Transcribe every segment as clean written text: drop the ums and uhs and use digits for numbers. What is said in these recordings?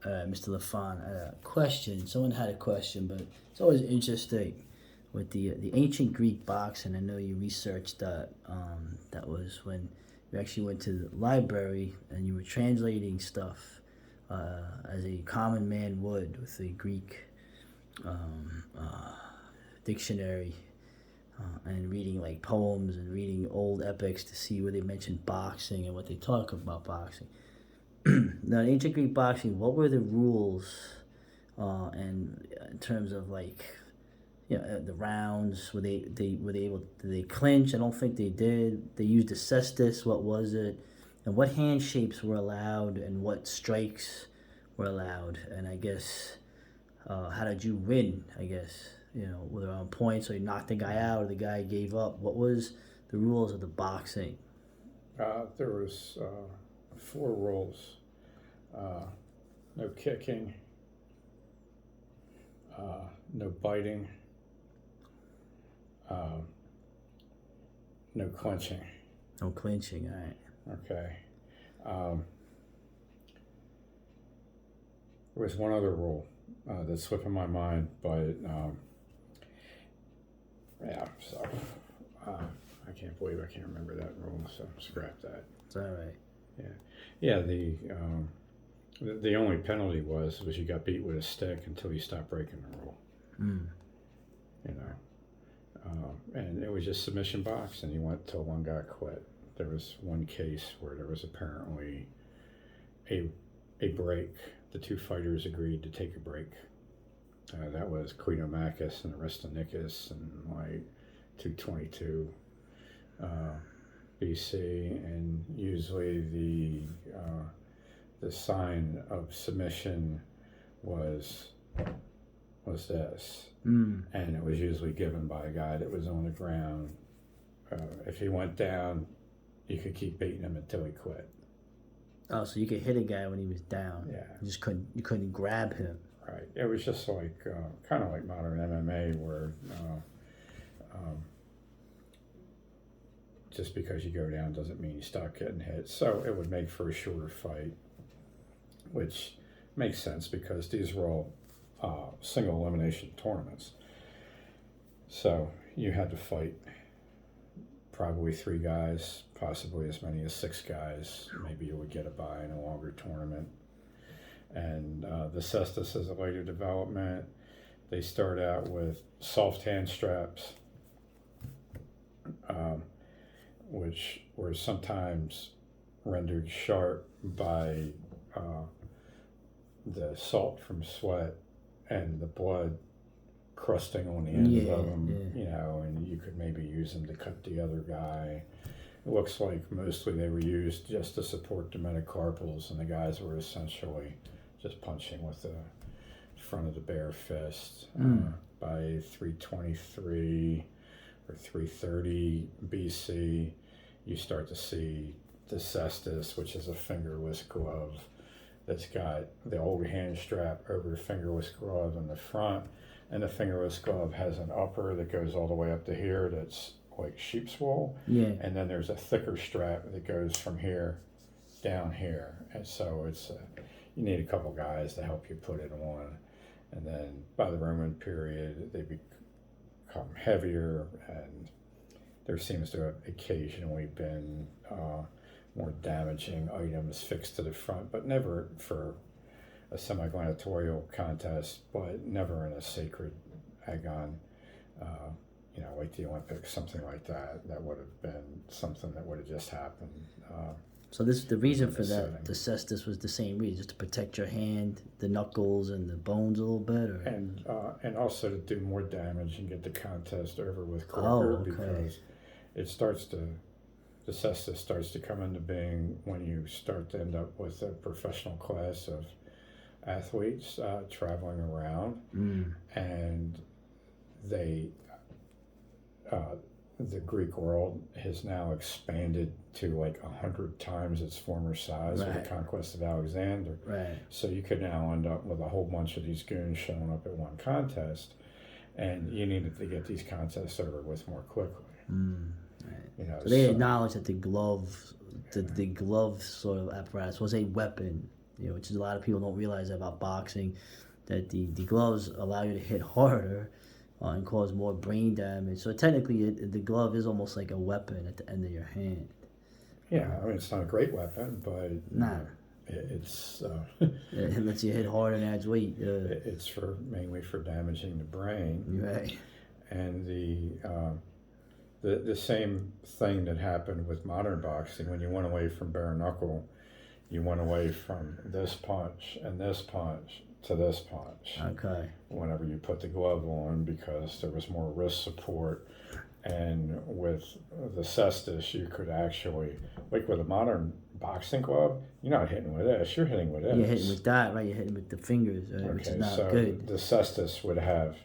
Mr. LaFond, a question. Someone had a question, but it's always interesting with the ancient Greek boxing. I know you researched that. That was when you actually went to the library and you were translating stuff as a common man would with a Greek dictionary and reading like poems and reading old epics to see where they mention boxing and what they talk about boxing. Now, in ancient Greek boxing, what were the rules and in terms of like, the rounds? Were they able? Did they clinch? I don't think they did. They used the Cestus. What was it? And what hand shapes were allowed and what strikes were allowed? And I guess, how did you win? I guess, whether on points or you knocked the guy out or the guy gave up. What was the rules of the boxing? There was 4 rules. No kicking, no biting, no clinching. No clinching, all right. Okay. There was one other rule that's slipping my mind, but I can't believe I can't remember that rule, so scrap that. It's all right. Yeah. The only penalty was you got beat with a stick until you stopped breaking the rule. And it was just submission box, and you went till one guy quit. There was one case where there was apparently a break. The 2 fighters agreed to take a break. That was Cleonomachus and Aristonicus in like 222 BC, and usually the sign of submission was this, and it was usually given by a guy that was on the ground. If he went down, you could keep beating him until he quit. Oh, so you could hit a guy when he was down. Yeah. You couldn't grab him. Right. It was just like kind of like modern MMA, where just because you go down doesn't mean you stop getting hit. So it would make for a shorter fight, which makes sense because these were all single elimination tournaments. So you had to fight probably 3 guys, possibly as many as 6 guys. Maybe you would get a bye in a longer tournament. And the Cestus is a later development. They start out with soft hand straps, which were sometimes rendered sharp by the salt from sweat and the blood crusting on the ends of them, and you could maybe use them to cut the other guy. It looks like mostly they were used just to support the metacarpals, and the guys were essentially just punching with the front of the bare fist. By 323 or 330 BC, you start to see the Cestus, which is a fingerless glove that's got the old hand strap over the fingerless glove in the front, and the fingerless glove has an upper that goes all the way up to here that's like sheep's wool, and then there's a thicker strap that goes from here down here, and so it's you need a couple guys to help you put it on. And then by the Roman period, they become heavier, and there seems to have occasionally been more damaging items fixed to the front, but never for a semi-gladiatorial contest, but never in a sacred agon, like the Olympics, something like that. That would have been something that would have just happened. So the reason for that, the Cestus, was the same reason, just to protect your hand, the knuckles and the bones a little bit, or? And also to do more damage and get the contest over with quicker, because the Cestus starts to come into being when you start to end up with a professional class of athletes traveling around, and the Greek world has now expanded to like 100 times its former size with the conquest of Alexander. Right. So you could now end up with a whole bunch of these goons showing up at one contest, and you needed to get these contests over with more quickly. Right. So they acknowledged that the glove sort of apparatus was a weapon which is a lot of people don't realize about boxing, that the gloves allow you to hit harder and cause more brain damage. So technically, the glove is almost like a weapon at the end of your hand. Yeah, I mean, it's not a great weapon, but Nah. It's it lets you hit harder and adds weight. It's mainly for damaging the brain. Right. And the same thing that happened with modern boxing, when you went away from bare knuckle, you went away from this punch and this punch to this punch. Okay. Whenever you put the glove on, because there was more wrist support. And with the Cestus, you could actually, like with a modern boxing glove, you're not hitting with this, you're hitting with this. You're hitting with that, right? You're hitting with the fingers, which is not good. The Cestus would have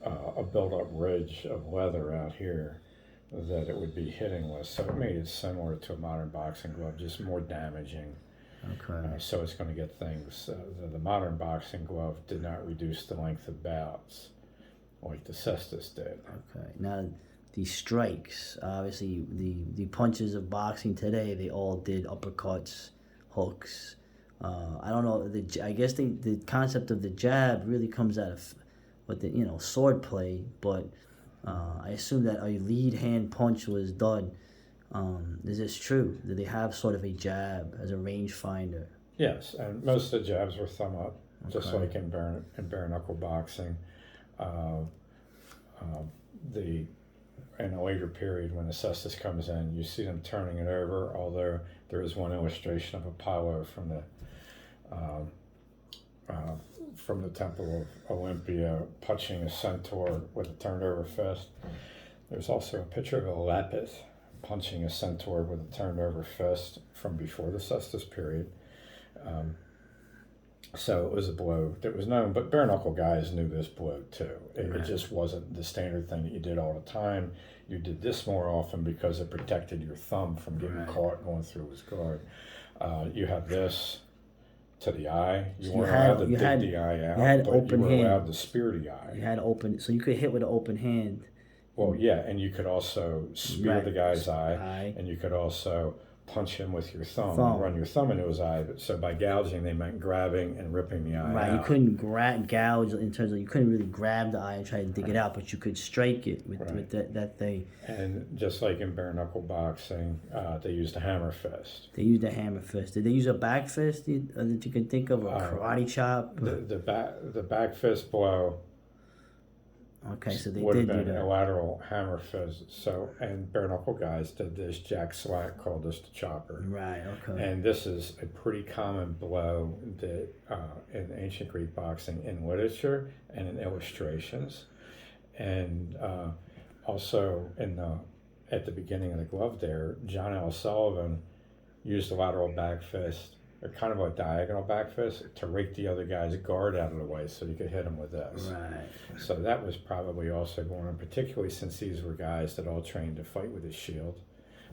a built-up ridge of leather out here that it would be hitting with. So it made it similar to a modern boxing glove, just more damaging. Okay. So it's going to get things. The modern boxing glove did not reduce the length of bouts like the Cestus did. Okay. Now, the strikes, obviously, the punches of boxing today, they all did uppercuts, hooks. I don't know. I guess the concept of the jab really comes out of what sword play, but I assume that a lead hand punch was done. Is this true? Do they have sort of a jab as a range finder? Yes, and most of the jabs were thumb up, just like in bare knuckle boxing. In a later period, when the Cestus comes in, you see them turning it over, although there is one illustration of Apollo from the Temple of Olympia punching a centaur with a turned over fist. There's also a picture of a Lapith punching a centaur with a turned over fist from before the Cestus period. So it was a blow that was known, but bare knuckle guys knew this blow too. It just wasn't the standard thing that you did all the time. You did this more often because it protected your thumb from getting caught going through his guard. You have this to the eye. You weren't allowed to dig the eye out, but you were allowed to spear the eye. You had open, so you could hit with an open hand. Well, yeah, and you could also spear the guy's eye, and you could also punch him with your thumb. And run your thumb into his eye. So by gouging, they meant grabbing and ripping the eye out. Right, you couldn't gouge in terms of, you couldn't really grab the eye and try to dig it out, but you could strike it with that thing. And just like in bare knuckle boxing, they used a hammer fist. They used a hammer fist. Did they use a back fist that you could think of, a karate chop? The back fist blow. Okay, so they would did have been do that. A lateral hammer fist. So, and bare knuckle guys did this. Jack Slack called this the chopper. Right. Okay. And this is a pretty common blow that in ancient Greek boxing in literature and in illustrations, and also at the beginning of the glove there, John L. Sullivan used a lateral back fist, or kind of a diagonal back fist, to rake the other guy's guard out of the way so he could hit him with this. Right. So that was probably also going on, particularly since these were guys that all trained to fight with a shield.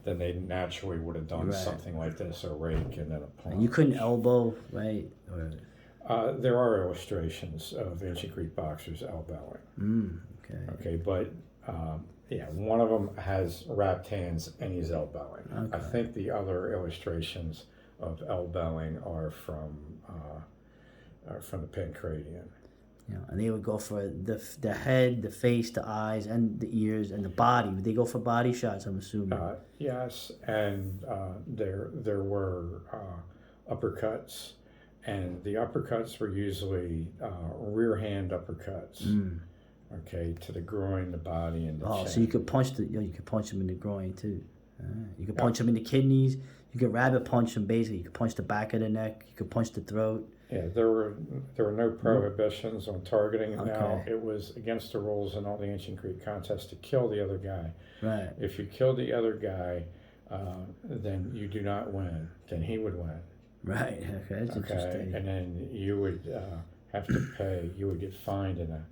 Then they naturally would have done something like this, a rake and then a punch. And you couldn't elbow, right? There are illustrations of ancient Greek boxers elbowing. Okay, but one of them has wrapped hands and he's elbowing. Okay. I think the other illustrations of elbowing are from the Pancratian. Yeah, and they would go for the head, the face, the eyes, and the ears, and the body. Would they go for body shots, I'm assuming? Yes, and there were uppercuts, and the uppercuts were usually rear hand uppercuts. Okay, to the groin, the body, and the chin. So you could punch you could punch them in the groin too. You could punch them in the kidneys. You could rabbit punch them. Basically, you could punch the back of the neck. You could punch the throat. Yeah, there were no prohibitions on targeting. Okay. Now it was against the rules in all the ancient Greek contests to kill the other guy. Right. If you killed the other guy, then you do not win. Then he would win. Right. Okay. That's interesting. And then you would have to pay. You would get fined in a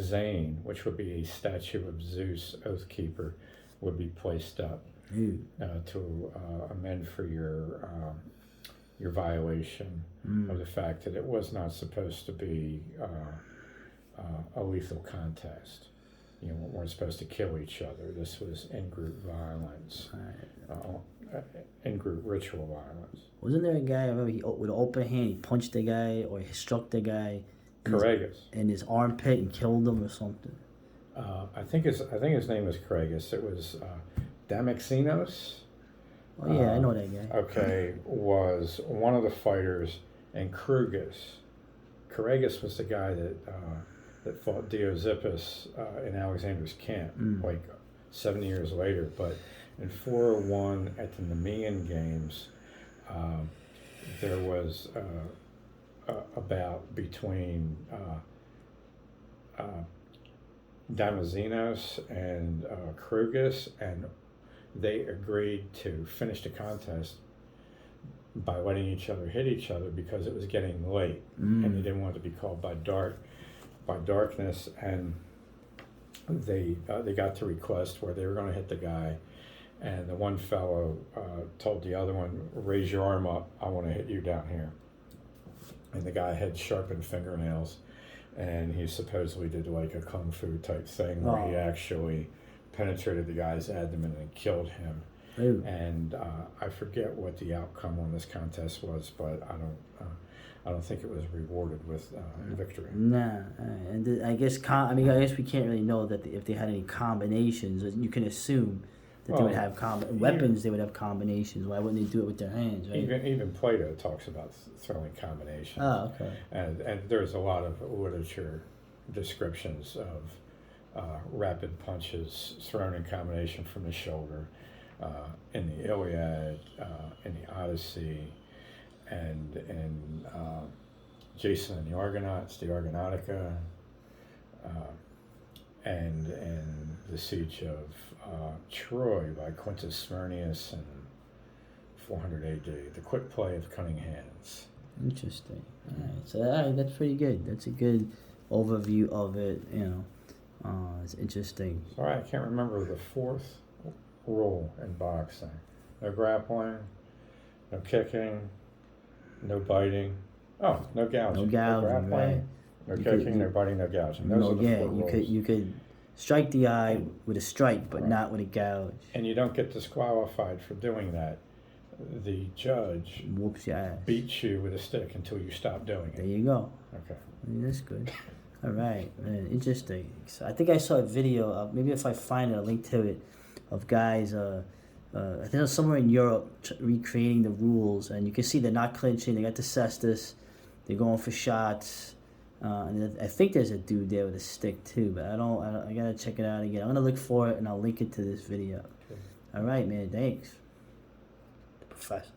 zane, which would be a statue of Zeus, Oathkeeper, would be placed up to amend for your violation of the fact that it was not supposed to be a lethal contest. weren't supposed to kill each other. This was in-group violence, in-group ritual violence. Wasn't there a guy, I remember, with an open hand, he punched the guy, or he struck the guy in his armpit and killed him or something? I think his name was Courageous. It was Damaxinos. Oh yeah, I know that guy. Okay, was one of the fighters, and Courageous was the guy that fought Dioxippus in Alexander's camp, like 7 years later. But in 401 at the Nemean Games, there was a bout between Damazinos and Krugus, and they agreed to finish the contest by letting each other hit each other because it was getting late, and they didn't want it to be called by darkness. And they got to request where they were going to hit the guy, and the one fellow told the other one, "Raise your arm up, I want to hit you down here." And the guy had sharpened fingernails, and he supposedly did like a kung fu type thing where he actually penetrated the guy's abdomen and killed him. Ooh. And I forget what the outcome on this contest was, but I don't think it was rewarded with victory. Nah, and I guess I guess we can't really know that if they had any combinations. You can assume that they would have weapons. They would have combinations. Why wouldn't they do it with their hands? Right? Even Plato talks about throwing combinations. Oh, okay. And there's a lot of literature descriptions of rapid punches thrown in combination from the shoulder, in the Iliad, in the Odyssey, and in Jason and the Argonauts, the Argonautica, and in the siege of Troy by Quintus Smyrnius in 400 AD, the quick play of cunning hands. Interesting. All right, so that's pretty good. That's a good overview of it. It's interesting. Sorry, I can't remember the fourth rule in boxing. No grappling, no kicking, no biting. Oh, no gouging. No gouging, no grappling, right. No kicking, no biting, no gouging. Those are the four rules. You could strike the eye with a strike, but not with a gouge. And you don't get disqualified for doing that. The judge whoops your ass. Beats you with a stick until you stop doing it. There you go. Okay. That's good. All right, man. Interesting. So I think I saw a video. Maybe if I find a link to it, of guys. I think it was somewhere in Europe recreating the rules, and you can see they're not clinching. They got the Cestus. They're going for shots. And I think there's a dude there with a stick too, but I gotta check it out again. I'm gonna look for it and I'll link it to this video. Okay. All right, man. Thanks. The professor.